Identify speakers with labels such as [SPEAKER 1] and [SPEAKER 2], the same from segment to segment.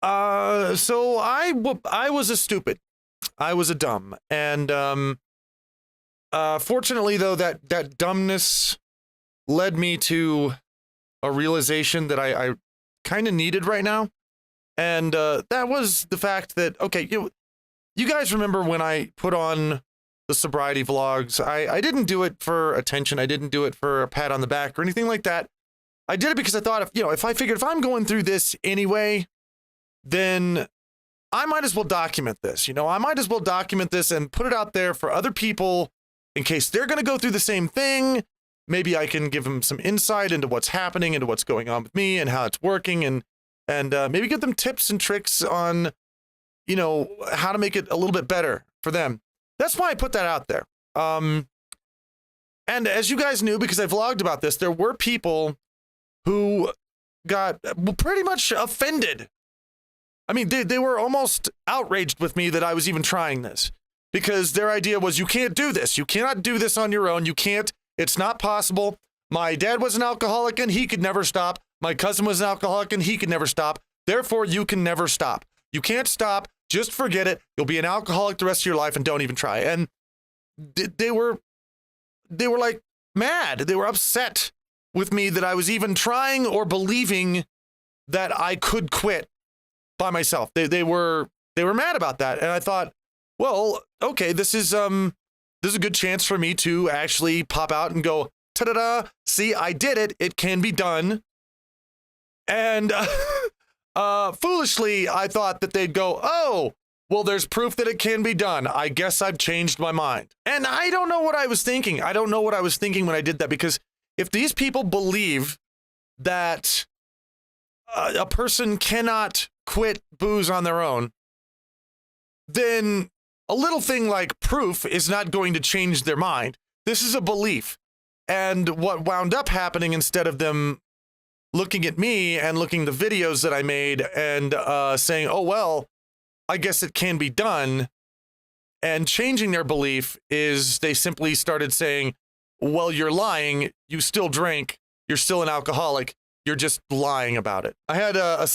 [SPEAKER 1] So I was a stupid. I was a dumb. And fortunately, though, that dumbness led me to a realization that I kind of needed right now. And that was the fact that, okay, you guys remember when I put on the sobriety vlogs? I didn't do it for attention. I didn't do it for a pat on the back or anything like that. I did it because I thought, if I figured if I'm going through this anyway, then I might as well document this. I might as well document this and put it out there for other people in case they're going to go through the same thing. Maybe I can give them some insight into what's happening, into what's going on with me and how it's working, and maybe give them tips and tricks on, how to make it a little bit better for them. That's why I put that out there. And as you guys knew, because I vlogged about this, there were people who got pretty much offended. I mean, they were almost outraged with me that I was even trying this, because their idea was, you can't do this. You cannot do this on your own. You can't. It's not possible. My dad was an alcoholic and he could never stop. My cousin was an alcoholic and he could never stop. Therefore, you can never stop. You can't stop. Just forget it. You'll be an alcoholic the rest of your life and don't even try. And they were like mad. They were upset with me that I was even trying or believing that I could quit by myself. They were mad about that. And I thought, well, okay, this is a good chance for me to actually pop out and go, ta-da-da, see, I did it. It can be done. And foolishly, I thought that they'd go, oh, well, there's proof that it can be done. I guess I've changed my mind. And I don't know what I was thinking. I don't know what I was thinking when I did that, because if these people believe that a person cannot quit booze on their own, then a little thing like proof is not going to change their mind. This is a belief. And what wound up happening, instead of them looking at me and looking at the videos that I made and saying, oh, well, I guess it can be done, and changing their belief, is they simply started saying, well, you're lying. You still drink. You're still an alcoholic. You're just lying about it. I had a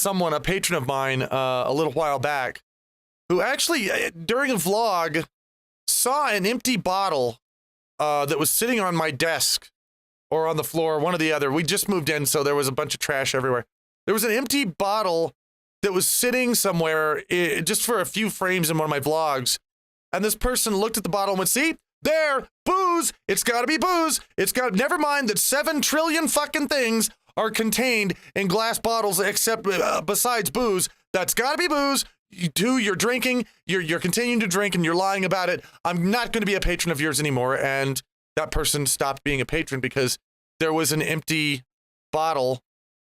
[SPEAKER 1] patron of mine a little while back, who actually, during a vlog, saw an empty bottle that was sitting on my desk or on the floor, one or the other. We just moved in, so there was a bunch of trash everywhere. There was an empty bottle that was sitting somewhere just for a few frames in one of my vlogs. And this person looked at the bottle and went, see, there, booze. It's got to be booze. Never mind that 7 trillion fucking things are contained in glass bottles except besides booze. That's got to be booze. You're drinking, you're continuing to drink, and you're lying about it. I'm not going to be a patron of yours anymore. And that person stopped being a patron because there was an empty bottle,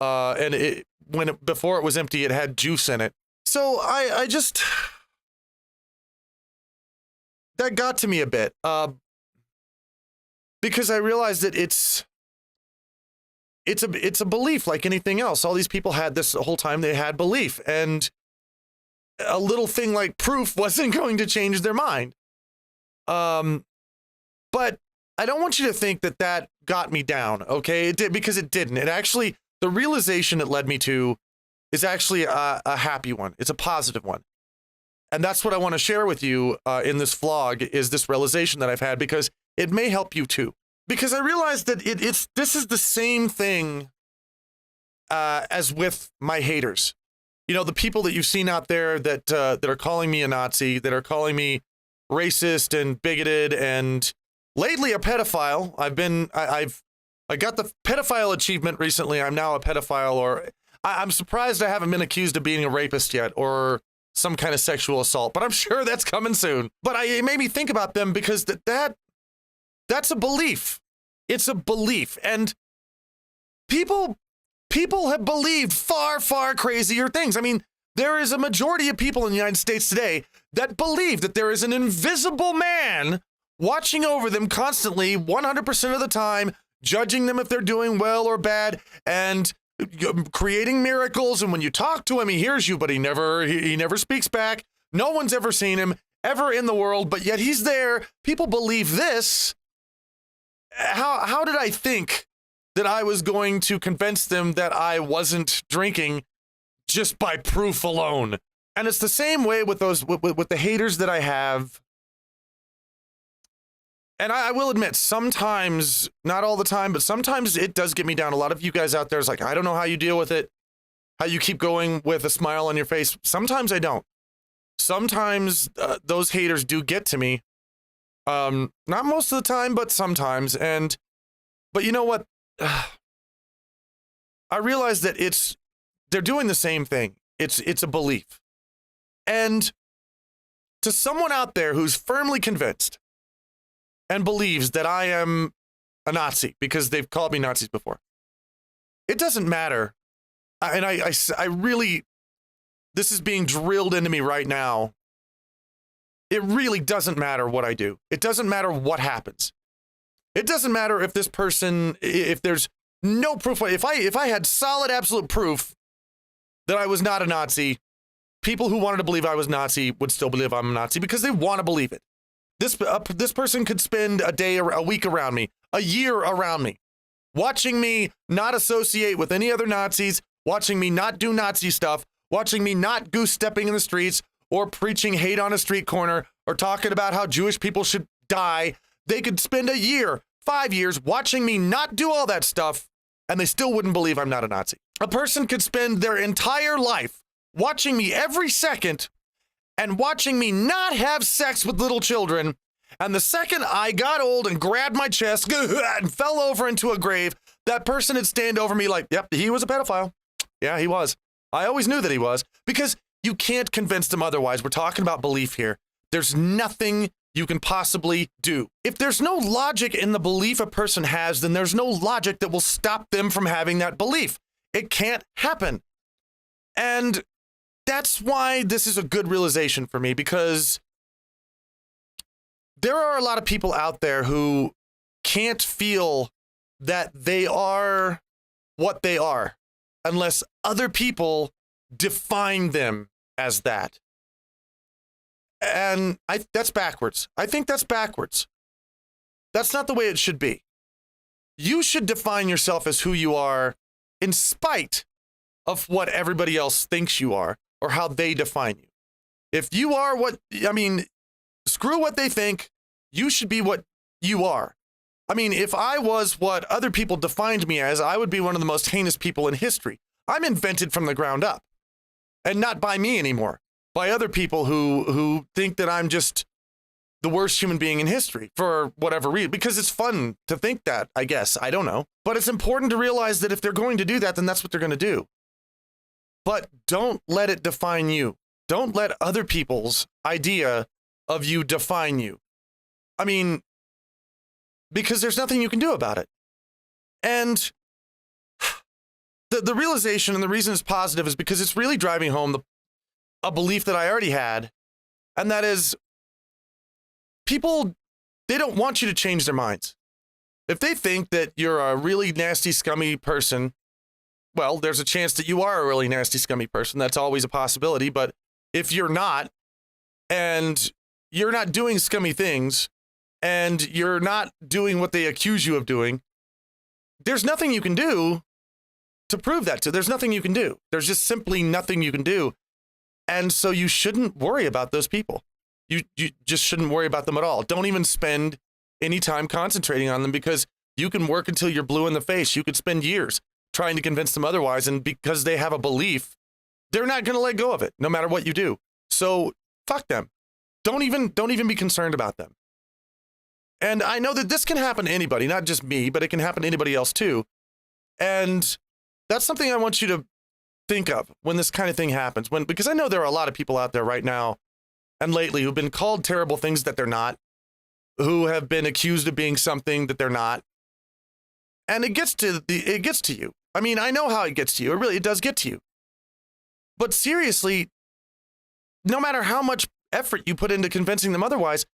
[SPEAKER 1] and before it was empty, it had juice in it. So I just, that got to me a bit, because I realized that it's a belief like anything else. All these people had this the whole time. They had belief, and a little thing like proof wasn't going to change their mind. But I don't want you to think that got me down, okay? It did, because it didn't. It actually, the realization it led me to is actually a happy one. It's a positive one. And that's what I want to share with you in this vlog, is this realization that I've had, because it may help you too. Because I realized that this is the same thing as with my haters. The people that you've seen out there that are calling me a Nazi, that are calling me racist and bigoted, and lately a pedophile. I got the pedophile achievement recently. I'm now a pedophile, or I'm surprised I haven't been accused of being a rapist yet, or some kind of sexual assault, but I'm sure that's coming soon. But it made me think about them, because that's a belief. It's a belief. And people have believed far, far crazier things. I mean, there is a majority of people in the United States today that believe that there is an invisible man watching over them constantly, 100% of the time, judging them if they're doing well or bad, and creating miracles. And when you talk to him, he hears you, but he never speaks back. No one's ever seen him ever in the world, but yet he's there. People believe this. How did I think that I was going to convince them that I wasn't drinking just by proof alone. And it's the same way with those with the haters that I have. And I will admit, sometimes, not all the time, but sometimes it does get me down. A lot of you guys out there is like, I don't know how you deal with it, how you keep going with a smile on your face. Sometimes I don't. Sometimes those haters do get to me. Not most of the time, but sometimes. But you know what? I realize that they're doing the same thing. It's a belief. And to someone out there who's firmly convinced and believes that I am a Nazi because they've called me Nazis before, it doesn't matter. And I really, this is being drilled into me right now. It really doesn't matter what I do. It doesn't matter what happens. It doesn't matter if this person, if there's no proof. If I had solid, absolute proof that I was not a Nazi, people who wanted to believe I was Nazi would still believe I'm a Nazi because they want to believe it. This person could spend a week around me, a year around me, watching me not associate with any other Nazis, watching me not do Nazi stuff, watching me not goose stepping in the streets or preaching hate on a street corner or talking about how Jewish people should die. They could spend a year, 5 years watching me not do all that stuff, and they still wouldn't believe I'm not a Nazi. A person could spend their entire life watching me every second and watching me not have sex with little children. And the second I got old and grabbed my chest and fell over into a grave, that person would stand over me like, yep, he was a pedophile. Yeah, he was. I always knew that he was, because you can't convince them otherwise. We're talking about belief here. There's nothing you can possibly do. If there's no logic in the belief a person has, then there's no logic that will stop them from having that belief. It can't happen. And that's why this is a good realization for me, because there are a lot of people out there who can't feel that they are what they are unless other people define them as that. And that's backwards. I think that's backwards. That's not the way it should be. You should define yourself as who you are in spite of what everybody else thinks you are or how they define you. If you are screw what they think. You should be what you are. I mean, if I was what other people defined me as, I would be one of the most heinous people in history. I'm invented from the ground up, and not by me anymore, by other people who think that I'm just the worst human being in history for whatever reason, because it's fun to think that, I guess. I don't know. But it's important to realize that if they're going to do that, then that's what they're going to do. But don't let it define you. Don't let other people's idea of you define you. I mean, because there's nothing you can do about it. And the realization, and the reason it's positive, is because it's really driving home a belief that I already had, and that is, people, they don't want you to change their minds. If they think that you're a really nasty, scummy person, well, there's a chance that you are a really nasty, scummy person. That's always a possibility. But if you're not, and you're not doing scummy things, and you're not doing what they accuse you of doing, there's nothing you can do to prove that to. There's nothing you can do. There's just simply nothing you can do. And so you shouldn't worry about those people. You just shouldn't worry about them at all. Don't even spend any time concentrating on them, because you can work until you're blue in the face. You could spend years trying to convince them otherwise. And because they have a belief, they're not going to let go of it, no matter what you do. So fuck them. Don't even be concerned about them. And I know that this can happen to anybody, not just me, but it can happen to anybody else too. And that's something I want you to think of when this kind of thing happens. Because I know there are a lot of people out there right now and lately who've been called terrible things that they're not, who have been accused of being something that they're not. And it gets to you. I mean, I know how it gets to you. It does get to you. But seriously, no matter how much effort you put into convincing them otherwise,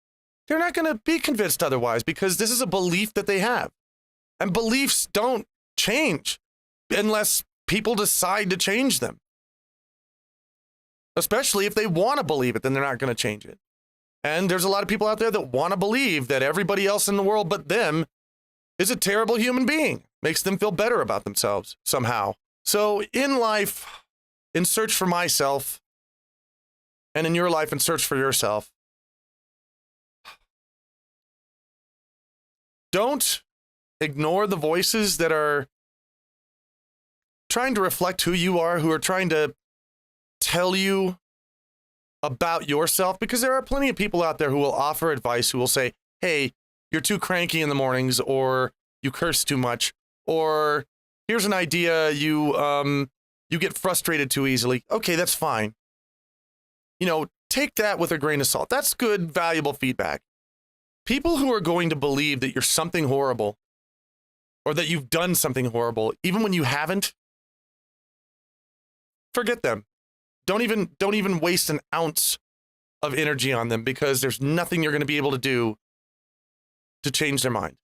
[SPEAKER 1] they're not going to be convinced otherwise, because this is a belief that they have. And beliefs don't change unless people decide to change them. Especially if they want to believe it, then they're not going to change it. And there's a lot of people out there that want to believe that everybody else in the world but them is a terrible human being. Makes them feel better about themselves somehow. So in life, in search for myself and in your life in search for yourself, don't ignore the voices that are trying to reflect who you are, who are trying to tell you about yourself, because there are plenty of people out there who will offer advice, who will say, hey, you're too cranky in the mornings, or you curse too much, or here's an idea, you get frustrated too easily. Okay, that's fine. You know, take that with a grain of salt. That's good, valuable feedback. People who are going to believe that you're something horrible or that you've done something horrible, even when you haven't, forget them. Don't even waste an ounce of energy on them, because there's nothing you're going to be able to do to change their mind.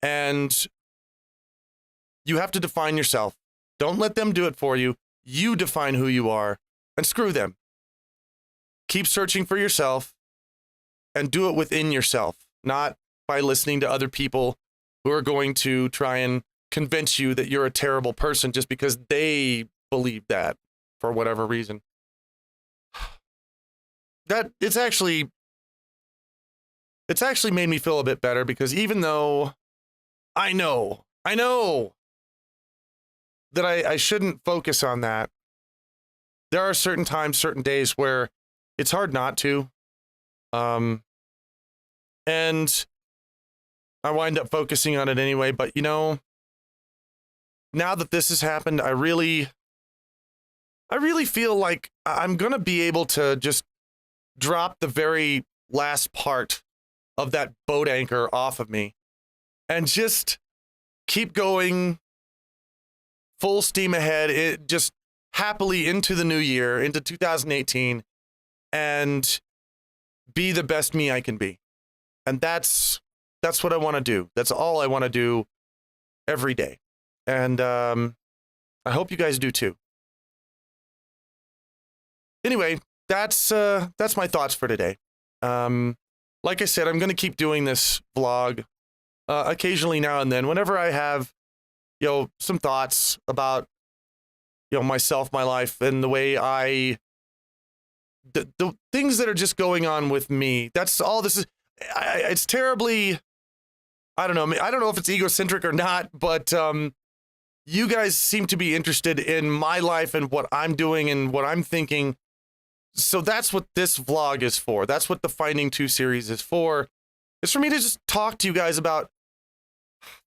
[SPEAKER 1] And you have to define yourself. Don't let them do it for you. You define who you are, and screw them. Keep searching for yourself and do it within yourself, not by listening to other people who are going to try and convince you that you're a terrible person just because they believe that for whatever reason. That it's actually made me feel a bit better, because even though I know that I shouldn't focus on that, there are certain times, certain days where it's hard not to. And I wind up focusing on it anyway. But, you know, now that this has happened, I really feel like I'm going to be able to just drop the very last part of that boat anchor off of me and just keep going full steam ahead, just happily into the new year, into 2018, and be the best me I can be. And that's what I want to do. That's all I want to do every day. And I hope you guys do too. Anyway, that's my thoughts for today. Like I said, I'm going to keep doing this vlog occasionally now and then, whenever I have, you know, some thoughts about, you know, myself, my life, and the way the things that are just going on with me. That's all this is. It's terribly, I don't know if it's egocentric or not, but you guys seem to be interested in my life and what I'm doing and what I'm thinking. So that's what this vlog is for. That's what the Finding 2 series is for. It's for me to just talk to you guys about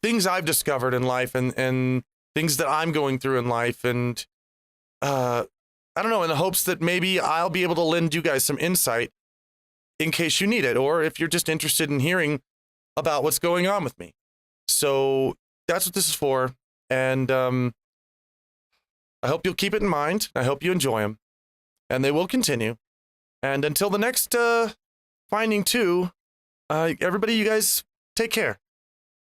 [SPEAKER 1] things I've discovered in life and things that I'm going through in life. And I don't know, in the hopes that maybe I'll be able to lend you guys some insight in case you need it, or if you're just interested in hearing about what's going on with me. So that's what this is for. And I hope you'll keep it in mind. I hope you enjoy them. And they will continue. And until the next Finding 2, everybody, you guys take care.